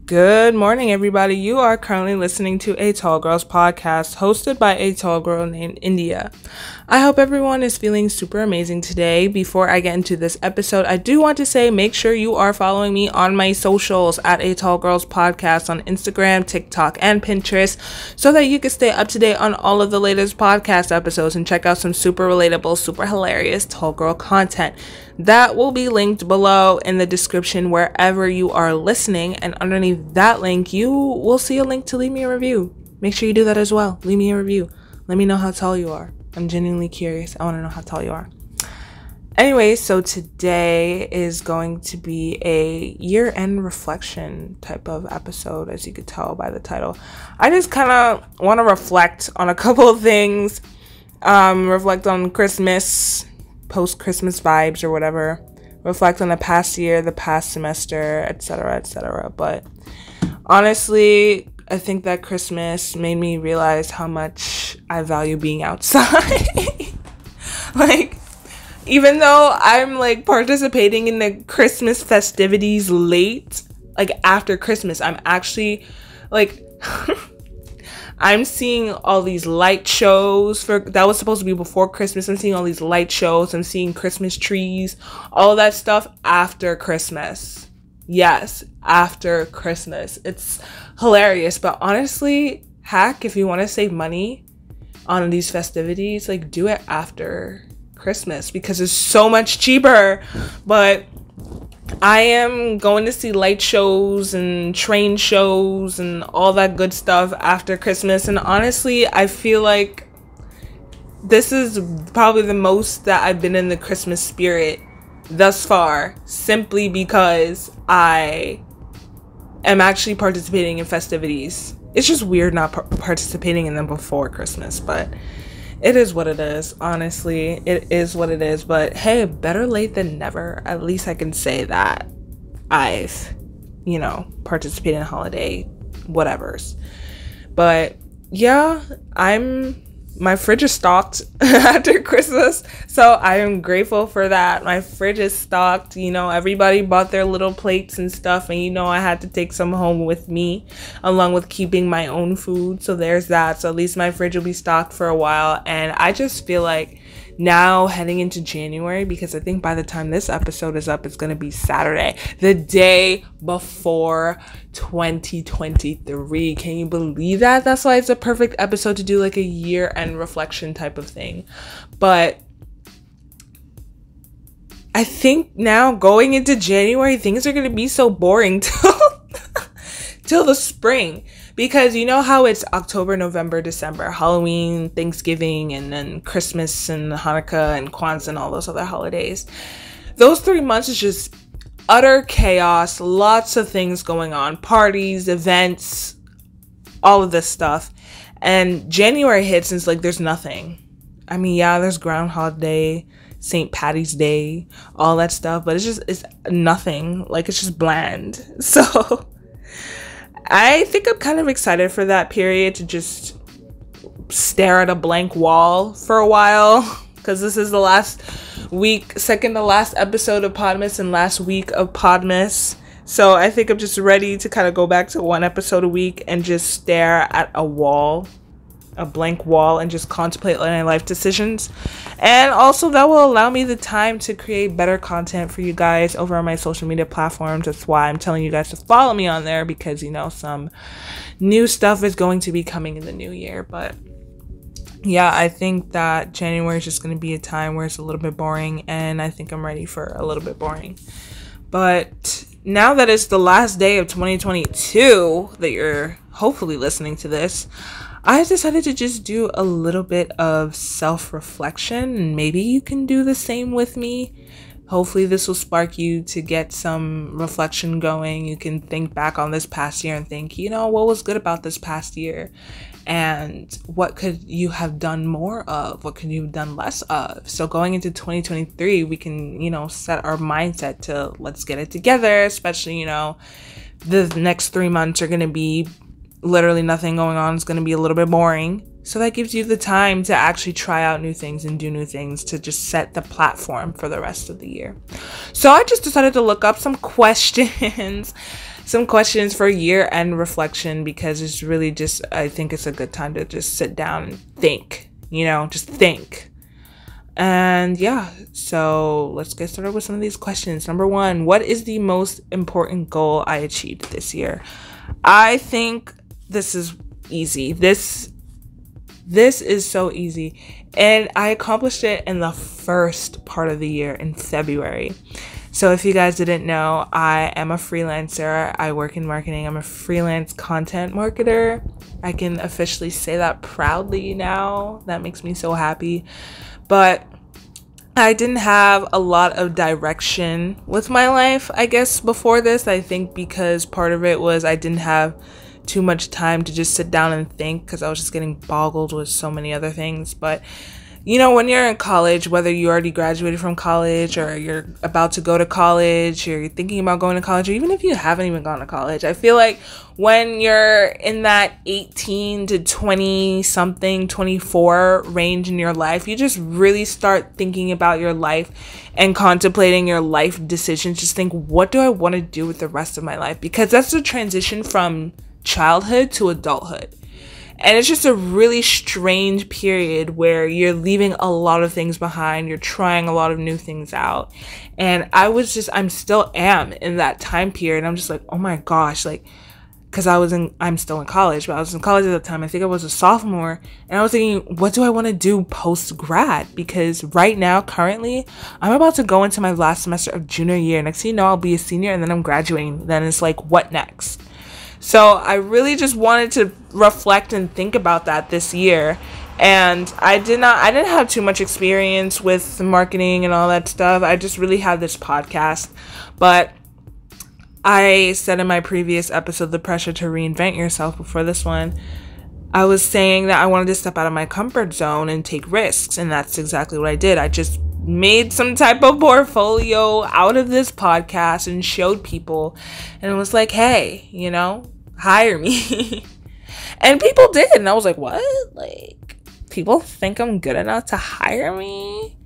Good morning, everybody. You are currently listening to a Tall Girls podcast hosted by a tall girl named India. I hope everyone is feeling super amazing today. Before I get into this episode, I do want to say make sure you are following me on my socials at a Tall Girls podcast on Instagram, TikTok, and Pinterest so that you can stay up to date on all of the latest podcast episodes and check out some super relatable, super hilarious tall girl content. That will be linked below in the description wherever you are listening, and underneath that link you will see a link to leave me a review. Make sure you do that as well. Leave me a review. Let me know how tall you are. I'm genuinely curious. I want to know how tall you are. Anyway, so today is going to be a year-end reflection type of episode, as you could tell by the title. I just kind of want to reflect on a couple of things. Reflect on Christmas, post-Christmas vibes or whatever. Reflect on the past year, the past semester, etc., etc. But honestly, I think that Christmas made me realize how much I value being outside. Even though I'm participating in the Christmas festivities late, after Christmas, I'm actually I'm seeing all these light shows that was supposed to be before Christmas. I'm seeing all these light shows. I'm seeing Christmas trees, all that stuff after Christmas. Yes, after Christmas. It's hilarious. But honestly, if you want to save money on these festivities, do it after Christmas because it's so much cheaper. But I am going to see light shows and train shows and all that good stuff after Christmas. And honestly, I feel like this is probably the most that I've been in the Christmas spirit thus far, simply because I am actually participating in festivities. It's just weird not participating in them before Christmas, but it is what it is. Honestly, it is what it is. But hey, better late than never. At least I can say that I've, participated in holiday whatevers. But yeah, my fridge is stocked after Christmas, so I am grateful for that. My fridge is stocked. Everybody bought their little plates and stuff, and I had to take some home with me along with keeping my own food. So there's that. So at least my fridge will be stocked for a while. And I just feel like now heading into January, because I think by the time this episode is up, it's going to be Saturday, the day before 2023. Can you believe that? That's why it's a perfect episode to do a year-end reflection type of thing. But I think now going into January, things are going to be so boring till the spring. Because you know how it's October, November, December, Halloween, Thanksgiving, and then Christmas and Hanukkah and Kwanzaa and all those other holidays. Those 3 months is just utter chaos, lots of things going on, parties, events, all of this stuff. And January hits and it's there's nothing. I mean, yeah, there's Groundhog Day, St. Patty's Day, all that stuff, but it's nothing. It's just bland. So I think I'm kind of excited for that period to just stare at a blank wall for a while, because this is the last week, second to last episode of Podmas and last week of Podmas. So I think I'm just ready to kind of go back to one episode a week and just stare at a wall, a blank wall, and just contemplate my life decisions. And also that will allow me the time to create better content for you guys over on my social media platforms. That's why I'm telling you guys to follow me on there, because some new stuff is going to be coming in the new year. But yeah, I think that January is just going to be a time where it's a little bit boring, and I think I'm ready for a little bit boring. But now that it's the last day of 2022 that you're hopefully listening to this, I decided to just do a little bit of self-reflection, and maybe you can do the same with me. Hopefully this will spark you to get some reflection going. You can think back on this past year and think, what was good about this past year? And what could you have done more of? What could you have done less of? So going into 2023, we can, set our mindset to let's get it together, especially, the next 3 months are going to be literally nothing going on. It's going to be a little bit boring. So that gives you the time to actually try out new things and do new things to just set the platform for the rest of the year. So I just decided to look up some questions some questions for year-end reflection, because it's really just, I think it's a good time to just sit down and think, just think. And yeah, so let's get started with some of these questions. Number 1, what is the most important goal I achieved this year? I think this is easy. This is so easy. And I accomplished it in the first part of the year in February. So if you guys didn't know, I am a freelancer. I work in marketing. I'm a freelance content marketer. I can officially say that proudly now. That makes me so happy. But I didn't have a lot of direction with my life, I guess, before this. I think because part of it was I didn't have too much time to just sit down and think, because I was just getting boggled with so many other things. But when you're in college, whether you already graduated from college or you're about to go to college or you're thinking about going to college, or even if you haven't even gone to college, I feel like when you're in that 18 to 20 something, 24 range in your life, you just really start thinking about your life and contemplating your life decisions. Just think, what do I want to do with the rest of my life? Because that's the transition from childhood to adulthood. And it's just a really strange period where you're leaving a lot of things behind. You're trying a lot of new things out. And I'm still am in that time period. I'm just like, oh my gosh, because I'm still in college, but I was in college at the time. I think I was a sophomore. And I was thinking, what do I want to do post-grad? Because right now, currently, I'm about to go into my last semester of junior year. Next thing you know, I'll be a senior and then I'm graduating. Then it's like, what next? So I really just wanted to reflect and think about that this year. And I didn't have too much experience with marketing and all that stuff. I just really had this podcast. But I said in my previous episode, The Pressure to Reinvent Yourself, before this one, I was saying that I wanted to step out of my comfort zone and take risks. And that's exactly what I did. I just made some type of portfolio out of this podcast and showed people, and it was like, hey, hire me. And people did, and I was like, what? People think I'm good enough to hire me?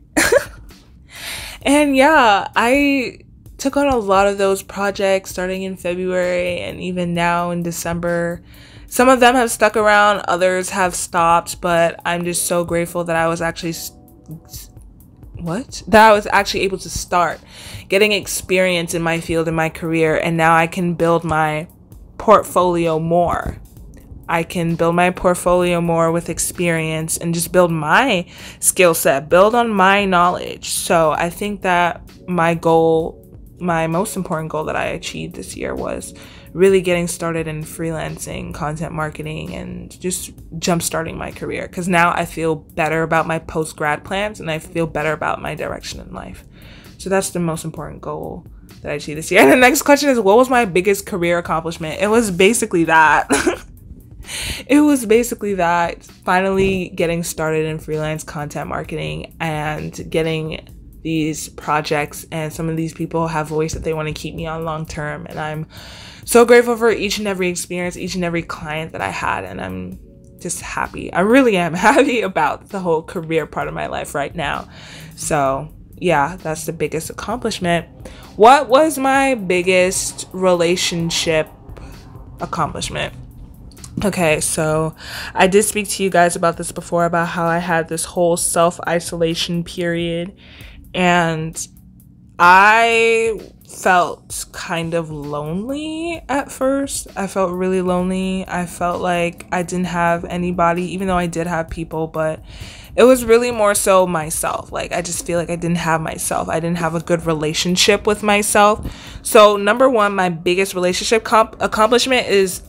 And yeah, I took on a lot of those projects starting in February and even now in December. Some of them have stuck around, others have stopped, but I'm just so grateful that I was actually able to start getting experience in my field, in my career, and now I can build my portfolio more. I can build my portfolio more with experience and just build my skill set, build on my knowledge. So I think that my most important goal that I achieved this year was really getting started in freelancing, content marketing, and just jump-starting my career. Because now I feel better about my post-grad plans and I feel better about my direction in life. So that's the most important goal that I achieved this year. And the next question is, what was my biggest career accomplishment? It was basically that. Finally getting started in freelance content marketing and getting these projects, and some of these people have voiced that they want to keep me on long term, and I'm so grateful for each and every experience, each and every client that I had, and I'm just happy. I really am happy about the whole career part of my life right now. So yeah, that's the biggest accomplishment. What was my biggest relationship accomplishment? Okay, so I did speak to you guys about this before, about how I had this whole self-isolation period, and I felt kind of lonely at first. I felt really lonely. I felt like I didn't have anybody, even though I did have people, but it was really more so myself. I just feel like I didn't have myself. I didn't have a good relationship with myself. So number 1, my biggest relationship accomplishment is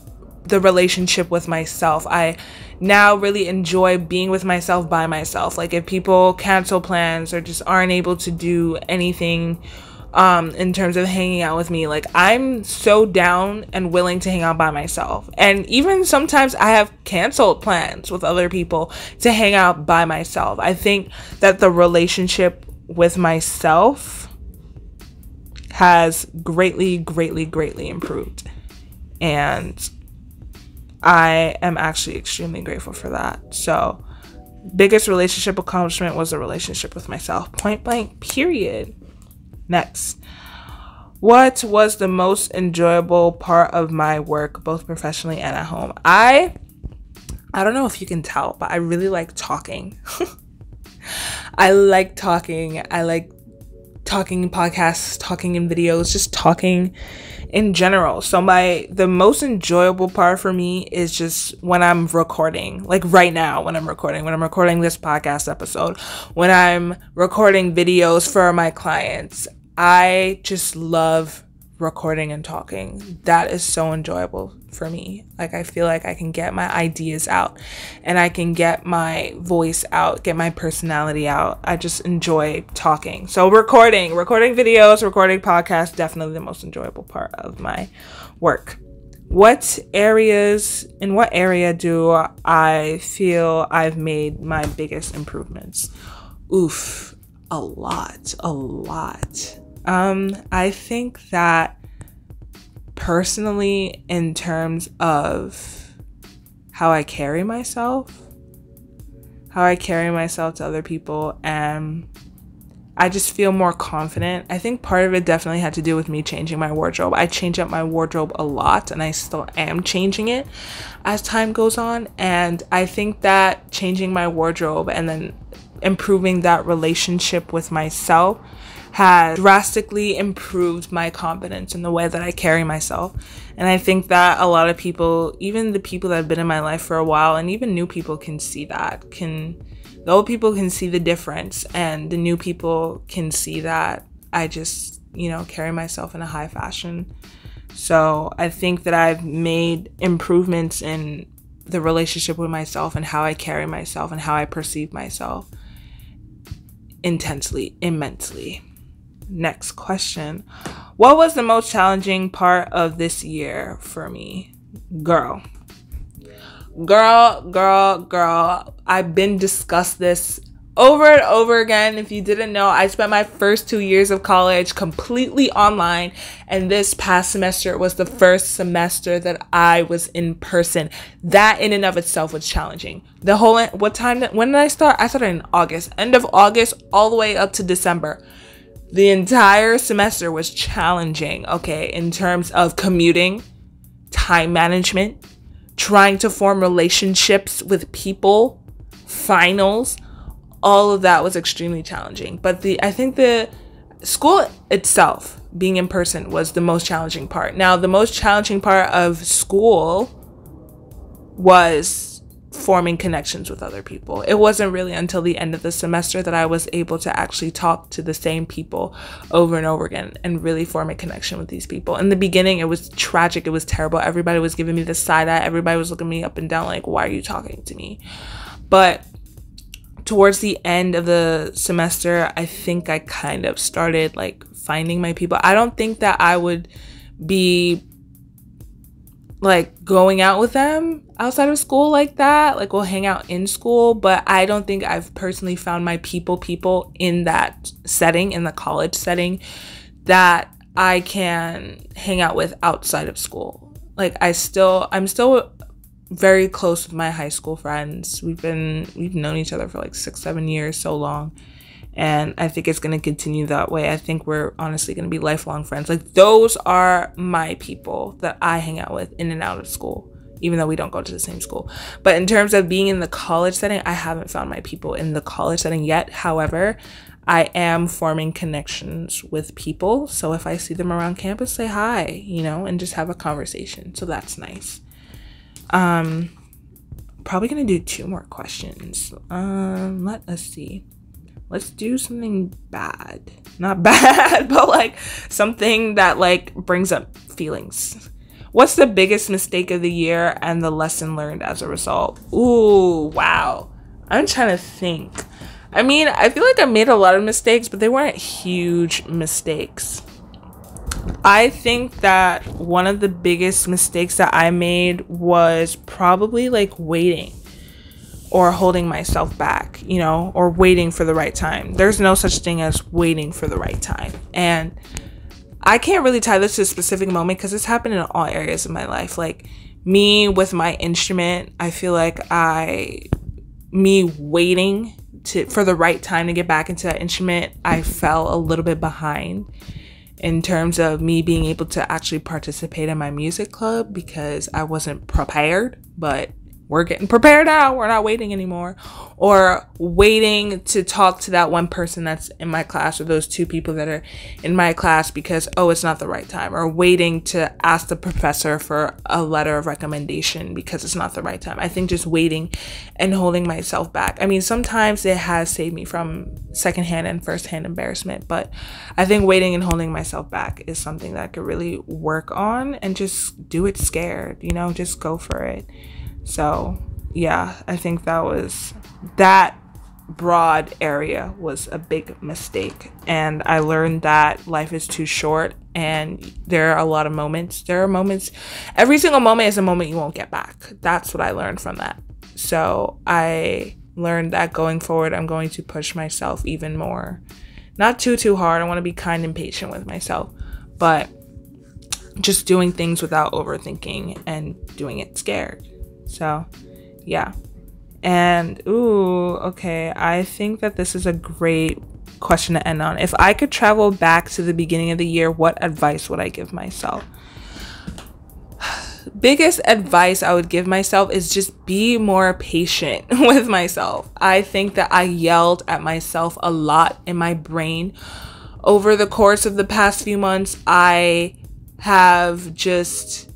the relationship with myself. I now really enjoy being with myself by myself. If people cancel plans or just aren't able to do anything in terms of hanging out with me, I'm so down and willing to hang out by myself. And even sometimes I have canceled plans with other people to hang out by myself. I think that the relationship with myself has greatly improved, and I am actually extremely grateful for that. So biggest relationship accomplishment was a relationship with myself, point blank, period. Next, What was the most enjoyable part of my work, both professionally and at home? I don't know if you can tell, but I really like talking. I like talking. I like talking in podcasts, talking in videos, just talking in general. So the most enjoyable part for me is just when I'm recording, like right now when I'm recording this podcast episode, when I'm recording videos for my clients. I just love recording and talking. That is so enjoyable for me. Like, I feel like I can get my ideas out and I can get my voice out, get my personality out. I just enjoy talking. So recording videos, recording podcasts, definitely the most enjoyable part of my work. In what area do I feel I've made my biggest improvements? Oof, a lot. I think that personally, in terms of how I carry myself to other people, and I just feel more confident. I think part of it definitely had to do with me changing my wardrobe. I change up my wardrobe a lot, and I still am changing it as time goes on. And I think that changing my wardrobe and then improving that relationship with myself has drastically improved my confidence in the way that I carry myself. And I think that a lot of people, even the people that have been in my life for a while, and even new people can see that. The old people can see the difference, and the new people can see that I just, carry myself in a high fashion. So I think that I've made improvements in the relationship with myself and how I carry myself and how I perceive myself immensely. Next question. What was the most challenging part of this year for me? Girl. I've been discussed this over and over again. If you didn't know, I spent my first 2 years of college completely online, and this past semester was the first semester that I was in person. That in and of itself was challenging. When did I start? I started in August, end of August, all the way up to December. The entire semester was challenging, okay, in terms of commuting, time management, trying to form relationships with people, finals. All of that was extremely challenging. But I think the school itself, being in person, was the most challenging part. Now, the most challenging part of school was forming connections with other people. It wasn't really until the end of the semester that I was able to actually talk to the same people over and over again and really form a connection with these people. In the beginning, it was tragic. It was terrible. Everybody was giving me the side eye. Everybody was looking me up and down like, why are you talking to me? But towards the end of the semester, I think I kind of started like finding my people. I don't think that I would be like going out with them outside of school like that. Like, we'll hang out in school, but I don't think I've personally found my people in that setting, in the college setting, that I can hang out with outside of school. Like, I'm still very close with my high school friends. We've known each other for like 6-7 years, so long. And I think it's going to continue that way. I think we're honestly going to be lifelong friends. Like, those are my people that I hang out with in and out of school, even though we don't go to the same school. But in terms of being in the college setting, I haven't found my people in the college setting yet. However, I am forming connections with people. So if I see them around campus, say hi, and just have a conversation. So that's nice. Probably going to do 2 more questions. Let us see. Let's do something bad. Not bad, but like something that like brings up feelings. What's the biggest mistake of the year and the lesson learned as a result? Ooh, wow. I'm trying to think. I mean, I feel like I made a lot of mistakes, but they weren't huge mistakes. I think that one of the biggest mistakes that I made was probably like waiting or holding myself back, or waiting for the right time. There's no such thing as waiting for the right time. And I can't really tie this to a specific moment because it's happened in all areas of my life. Like, me with my instrument, I feel like me waiting for the right time to get back into that instrument, I fell a little bit behind in terms of me being able to actually participate in my music club because I wasn't prepared, but we're getting prepared now. We're not waiting anymore, or waiting to talk to that one person that's in my class, or those two people that are in my class because, oh, it's not the right time, or waiting to ask the professor for a letter of recommendation because it's not the right time. I think just waiting and holding myself back. I mean, sometimes it has saved me from secondhand and firsthand embarrassment, but I think waiting and holding myself back is something that I could really work on, and just do it scared, just go for it. So yeah, I think that broad area was a big mistake. And I learned that life is too short, and there are a lot of moments. Every single moment is a moment you won't get back. That's what I learned from that. So I learned that going forward, I'm going to push myself even more. Not too hard. I want to be kind and patient with myself, but just doing things without overthinking and doing it scared. So yeah. And okay, I think that this is a great question to end on. If I could travel back to the beginning of the year, what advice would I give myself? Biggest advice I would give myself is just be more patient with myself. I think that I yelled at myself a lot in my brain over the course of the past few months. I just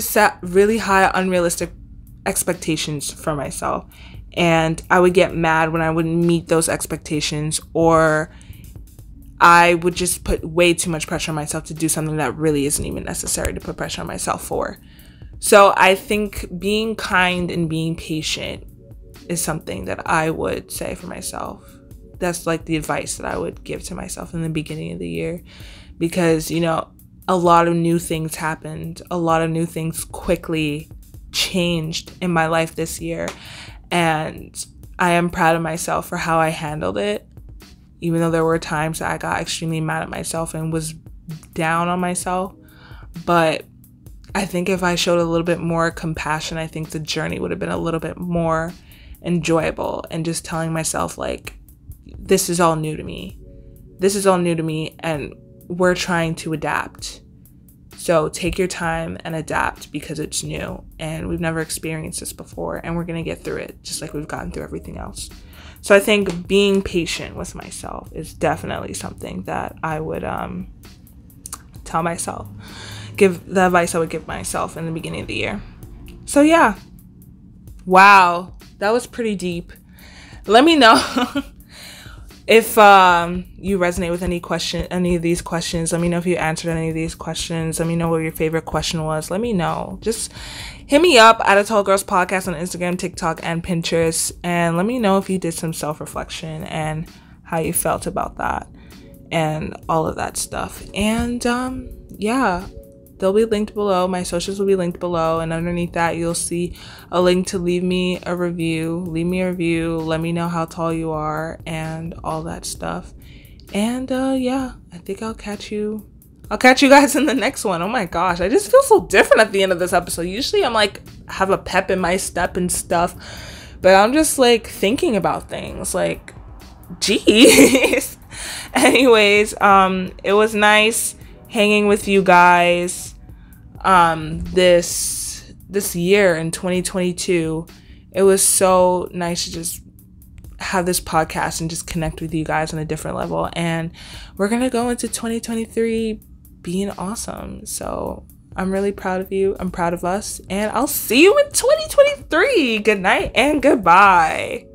set really high, unrealistic expectations for myself. And I would get mad when I wouldn't meet those expectations, or I would just put way too much pressure on myself to do something that really isn't even necessary to put pressure on myself for. So I think being kind and being patient is something that I would say for myself. That's like the advice that I would give to myself in the beginning of the year, because, a lot of new things happened. A lot of new things quickly changed in my life this year. And I am proud of myself for how I handled it. Even though there were times that I got extremely mad at myself and was down on myself. But I think if I showed a little bit more compassion, I think the journey would have been a little bit more enjoyable. And just telling myself, like, this is all new to me. And we're trying to adapt. So take your time and adapt, because it's new and we've never experienced this before, and we're going to get through it just like we've gotten through everything else. So I think being patient with myself is definitely something that I would tell myself, give the advice I would give myself in the beginning of the year. So yeah. Wow, that was pretty deep. Let me know if you resonate with any of these questions. Let me know if you answered any of these questions. Let me know what your favorite question was. Let me know. Just hit me up at A Tall Girls Podcast on Instagram, TikTok, and Pinterest. And let me know if you did some self-reflection and how you felt about that and all of that stuff. And yeah, they'll be linked below. My socials will be linked below. And underneath that, you'll see a link to leave me a review. Leave me a review. Let me know how tall you are and all that stuff. And yeah, I think I'll catch you guys in the next one. Oh my gosh, I just feel so different at the end of this episode. Usually I'm like, have a pep in my step and stuff. But I'm just like thinking about things. Like, geez. Anyways, it was nice hanging with you guys this year in 2022. It was so nice to just have this podcast and just connect with you guys on a different level. And we're gonna go into 2023 being awesome. So I'm really proud of you. I'm proud of us. And I'll see you in 2023. Good night and goodbye.